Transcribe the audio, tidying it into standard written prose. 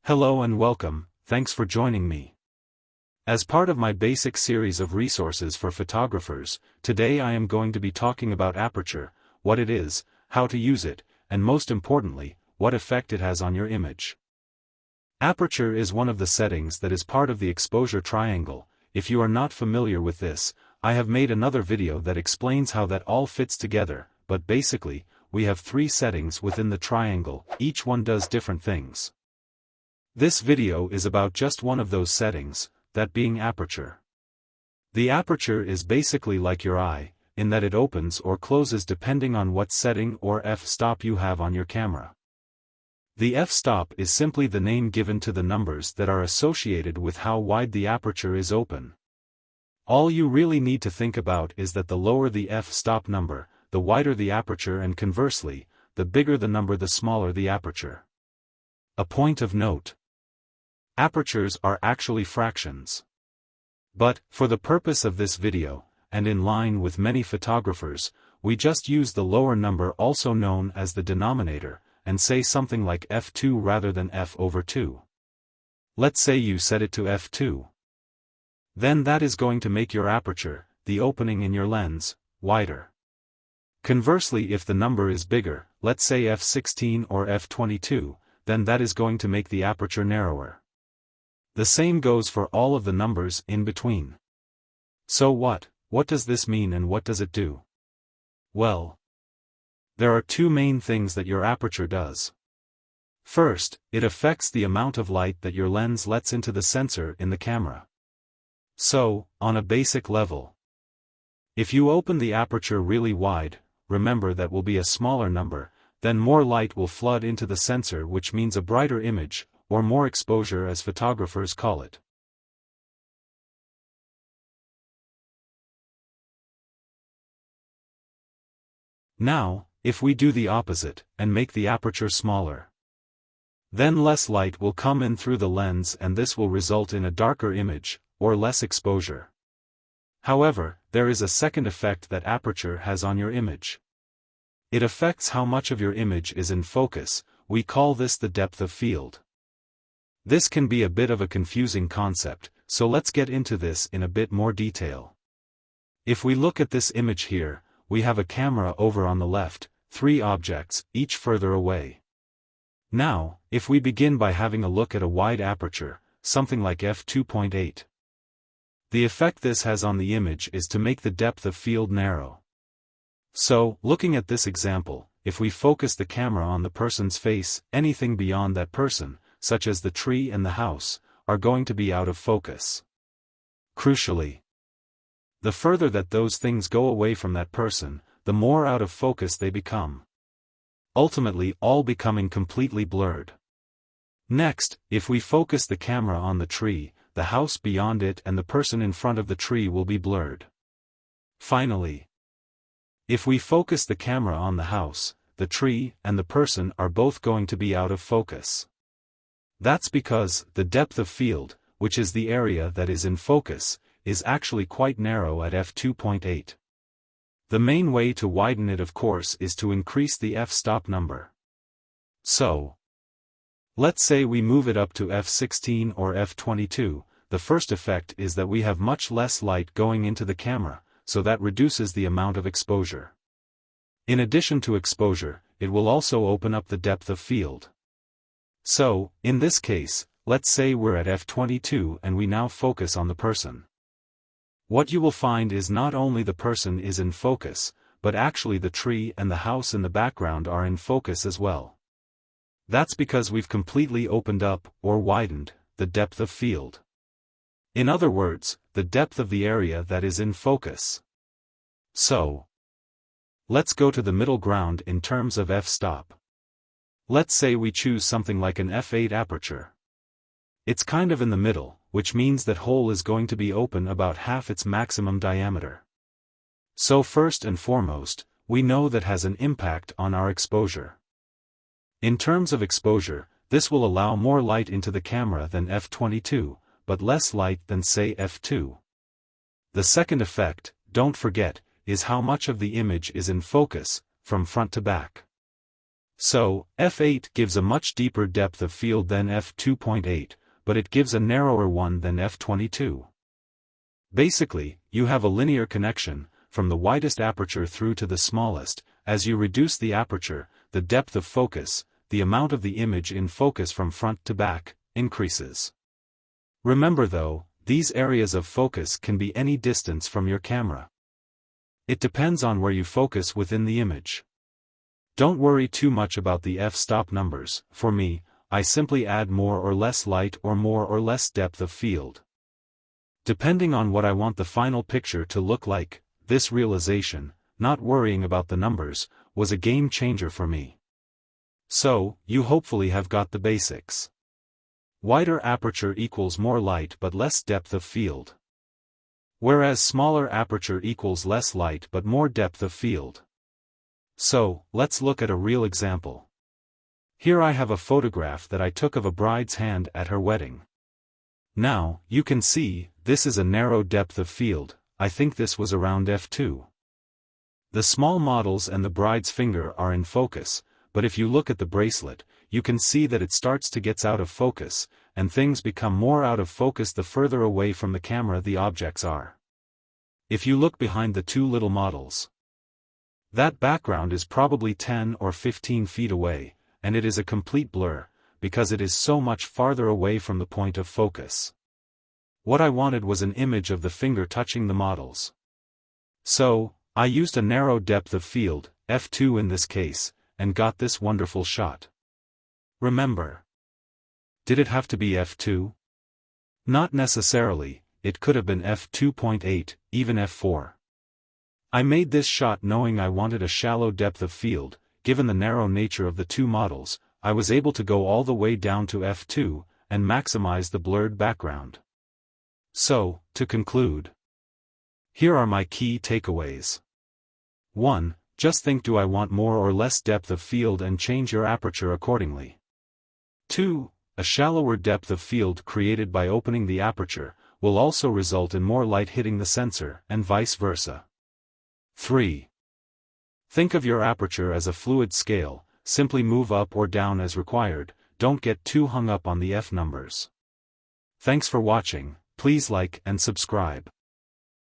Hello and welcome, thanks for joining me. As part of my basic series of resources for photographers, today I am going to be talking about Aperture, what it is, how to use it, and most importantly, what effect it has on your image. Aperture is one of the settings that is part of the exposure triangle. If you are not familiar with this, I have made another video that explains how that all fits together, but basically, we have three settings within the triangle, each one does different things. This video is about just one of those settings, that being aperture. The aperture is basically like your eye, in that it opens or closes depending on what setting or f-stop you have on your camera. The f-stop is simply the name given to the numbers that are associated with how wide the aperture is open. All you really need to think about is that the lower the f-stop number, the wider the aperture, and conversely, the bigger the number the smaller the aperture. A point of note. Apertures are actually fractions. But, for the purpose of this video, and in line with many photographers, we just use the lower number, also known as the denominator, and say something like f2 rather than f/2. Let's say you set it to f2. Then that is going to make your aperture, the opening in your lens, wider. Conversely, if the number is bigger, let's say f16 or f22, then that is going to make the aperture narrower. The same goes for all of the numbers in between. So what does this mean and what does it do? Well, there are two main things that your aperture does. First, it affects the amount of light that your lens lets into the sensor in the camera. So, on a basic level, if you open the aperture really wide, remember that will be a smaller number, then more light will flood into the sensor, which means a brighter image, or more exposure as photographers call it. Now, if we do the opposite, and make the aperture smaller, then less light will come in through the lens, and this will result in a darker image, or less exposure. However, there is a second effect that aperture has on your image. It affects how much of your image is in focus. We call this the depth of field. This can be a bit of a confusing concept, so let's get into this in a bit more detail. If we look at this image here, we have a camera over on the left, three objects, each further away. Now, if we begin by having a look at a wide aperture, something like f2.8. The effect this has on the image is to make the depth of field narrow. So, looking at this example, if we focus the camera on the person's face, anything beyond that person, such as the tree and the house, are going to be out of focus. Crucially, the further that those things go away from that person, the more out of focus they become. Ultimately, all becoming completely blurred. Next, if we focus the camera on the tree, the house beyond it and the person in front of the tree will be blurred. Finally, if we focus the camera on the house, the tree and the person are both going to be out of focus. That's because the depth of field, which is the area that is in focus, is actually quite narrow at f2.8. The main way to widen it, of course, is to increase the f-stop number. So, let's say we move it up to f16 or f22, the first effect is that we have much less light going into the camera, so that reduces the amount of exposure. In addition to exposure, it will also open up the depth of field. So, in this case, let's say we're at f22 and we now focus on the person. What you will find is not only the person is in focus, but actually the tree and the house in the background are in focus as well. That's because we've completely opened up, or widened, the depth of field. In other words, the depth of the area that is in focus. So, let's go to the middle ground in terms of f-stop. Let's say we choose something like an f8 aperture. It's kind of in the middle, which means that hole is going to be open about half its maximum diameter. So first and foremost, we know that has an impact on our exposure. In terms of exposure, this will allow more light into the camera than f22, but less light than say f2. The second effect, don't forget, is how much of the image is in focus, from front to back. So, f8 gives a much deeper depth of field than f2.8, but it gives a narrower one than f22. Basically, you have a linear connection, from the widest aperture through to the smallest. As you reduce the aperture, the depth of focus, the amount of the image in focus from front to back, increases. Remember though, these areas of focus can be any distance from your camera. It depends on where you focus within the image. Don't worry too much about the f-stop numbers. For me, I simply add more or less light or more or less depth of field. Depending on what I want the final picture to look like, this realization, not worrying about the numbers, was a game changer for me. So, you hopefully have got the basics. Wider aperture equals more light but less depth of field. Whereas smaller aperture equals less light but more depth of field. So, let's look at a real example. Here I have a photograph that I took of a bride's hand at her wedding. Now, you can see, this is a narrow depth of field. I think this was around f2. The small models and the bride's finger are in focus, but if you look at the bracelet, you can see that it starts to get out of focus, and things become more out of focus the further away from the camera the objects are. If you look behind the two little models, that background is probably 10 or 15 feet away, and it is a complete blur, because it is so much farther away from the point of focus. What I wanted was an image of the finger touching the models. So, I used a narrow depth of field, f2 in this case, and got this wonderful shot. Remember, did it have to be f2? Not necessarily, it could have been f2.8, even f4. I made this shot knowing I wanted a shallow depth of field. Given the narrow nature of the two models, I was able to go all the way down to f2, and maximize the blurred background. So, to conclude, here are my key takeaways. 1. Just think, do I want more or less depth of field, and change your aperture accordingly. 2. A shallower depth of field created by opening the aperture will also result in more light hitting the sensor, and vice versa. 3. Think of your aperture as a fluid scale, simply move up or down as required, don't get too hung up on the f numbers. Thanks for watching, please like and subscribe.